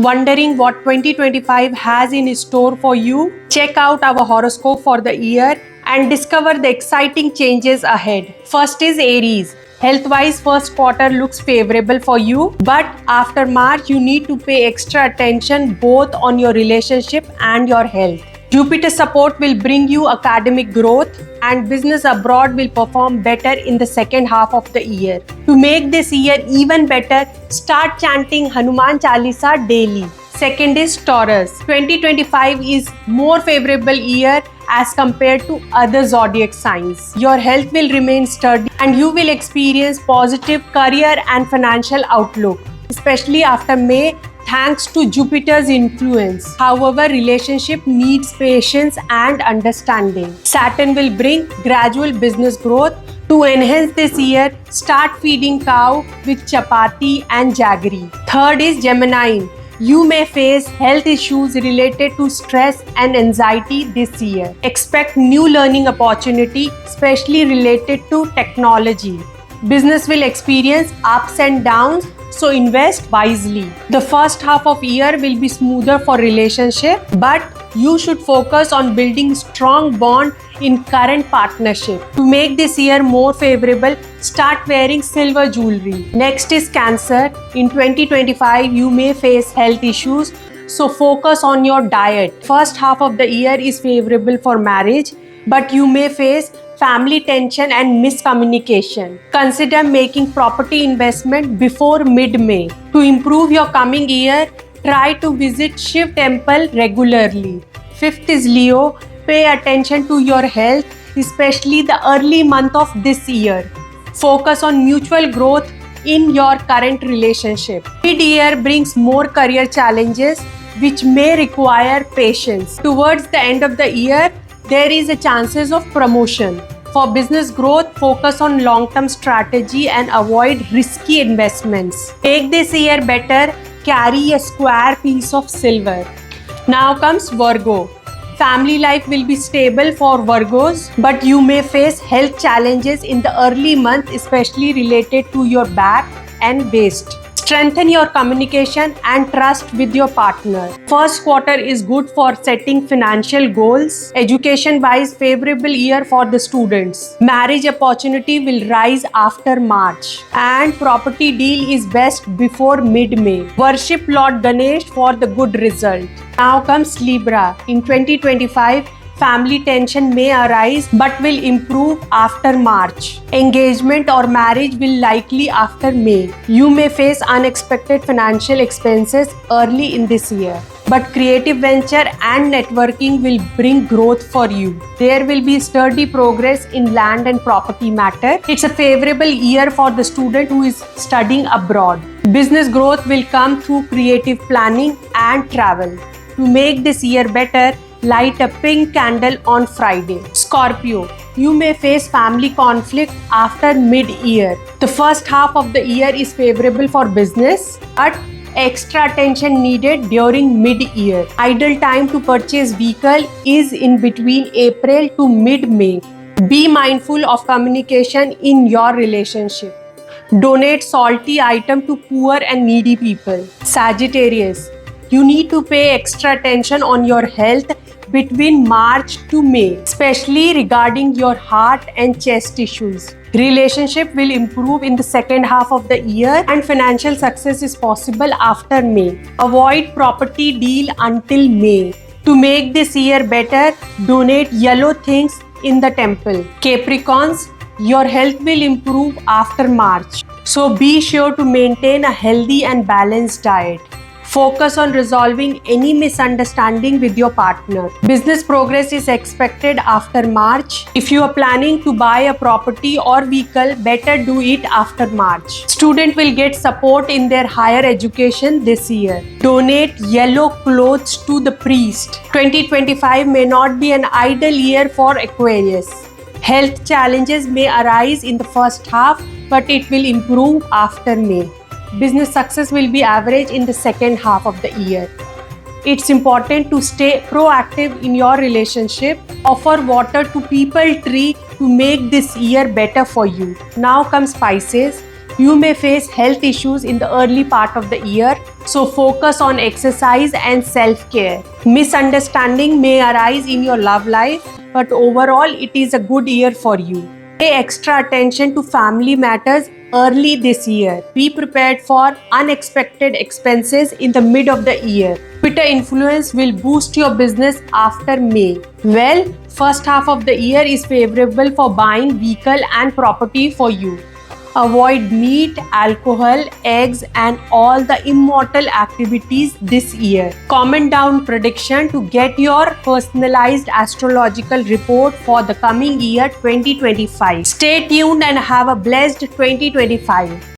Wondering what 2025 has in store for you? Check out our horoscope for the year and discover the exciting changes ahead. First is Aries. Health-wise, first quarter looks favorable for you, but after March, you need to pay extra attention both on your relationship and your health. Jupiter support will bring you academic growth, and business abroad will perform better in the second half of the year. To make this year even better, start chanting Hanuman Chalisa daily. Second is Taurus. 2025 is more favorable year as compared to other zodiac signs. Your health will remain sturdy and you will experience positive career and financial outlook, especially after May, thanks to Jupiter's influence. However, relationship needs patience and understanding. Saturn will bring gradual business growth. To enhance this year, start feeding cow with chapati and jaggery. Third is Gemini. You may face health issues related to stress and anxiety this year. Expect new learning opportunity, especially related to technology. Business will experience ups and downs, so invest wisely. The first half of year will be smoother for relationship, but you should focus on building strong bond in current partnership. To make this year more favorable, start wearing silver jewelry. Next is Cancer. In 2025, you may face health issues, so focus on your diet. First half of the year is favorable for marriage, but you may face family tension and miscommunication. Consider making property investment before mid-May. To improve your coming year, try to visit Shiv temple regularly. Fifth is Leo. Pay attention to your health, especially the early month of this year. Focus on mutual growth in your current relationship. Mid-year brings more career challenges which may require patience. Towards the end of the year, there is a chances of promotion. For business growth, focus on long-term strategy and avoid risky investments. Make this year better, carry a square piece of silver. Now comes Virgo. Family life will be stable for Virgos, but you may face health challenges in the early month, especially related to your back and waist. Strengthen your communication and trust with your partner. First quarter is good for setting financial goals. Education-wise, favorable year for the students. Marriage opportunity will rise after March. And property deal is best before mid-May. Worship Lord Ganesh for the good result. Now comes Libra. In 2025, family tension may arise but will improve after March. Engagement or marriage will likely after May. You may face unexpected financial expenses early in this year, but creative venture and networking will bring growth for you. There will be sturdy progress in land and property matter. It's a favorable year for the student who is studying abroad. Business growth will come through creative planning and travel. To make this year better, light a pink candle on Friday. Scorpio, you may face family conflict after mid-year. The first half of the year is favorable for business, but extra attention needed during mid-year. Ideal time to purchase vehicle is in between April to mid-May. Be mindful of communication in your relationship. Donate salty item to poor and needy people. Sagittarius, you need to pay extra attention on your health between March to May, especially regarding your heart and chest issues. Relationship will improve in the second half of the year and financial success is possible after May. Avoid property deal until May. To make this year better, donate yellow things in the temple. Capricorns, your health will improve after March. So be sure to maintain a healthy and balanced diet. Focus on resolving any misunderstanding with your partner. Business progress is expected after March. If you are planning to buy a property or vehicle, better do it after March. Student will get support in their higher education this year. Donate yellow clothes to the priest. 2025 may not be an ideal year for Aquarius. Health challenges may arise in the first half, but it will improve after May. Business success will be average in the second half of the year. It's important to stay proactive in your relationship. Offer water to people tree to make this year better for you. Now comes Pisces. You may face health issues in the early part of the year, So focus on exercise and self-care. Misunderstanding may arise in your love life, but overall it is a good year for you. Pay extra attention to family matters early this year. Be prepared for unexpected expenses in the mid of the year. Twitter influence will boost your business after May. Well, first half of the year is favorable for buying vehicle and property for you. Avoid meat, alcohol, eggs, and all the immoral activities this year. Comment down prediction to get your personalized astrological report for the coming year 2025. Stay tuned and have a blessed 2025.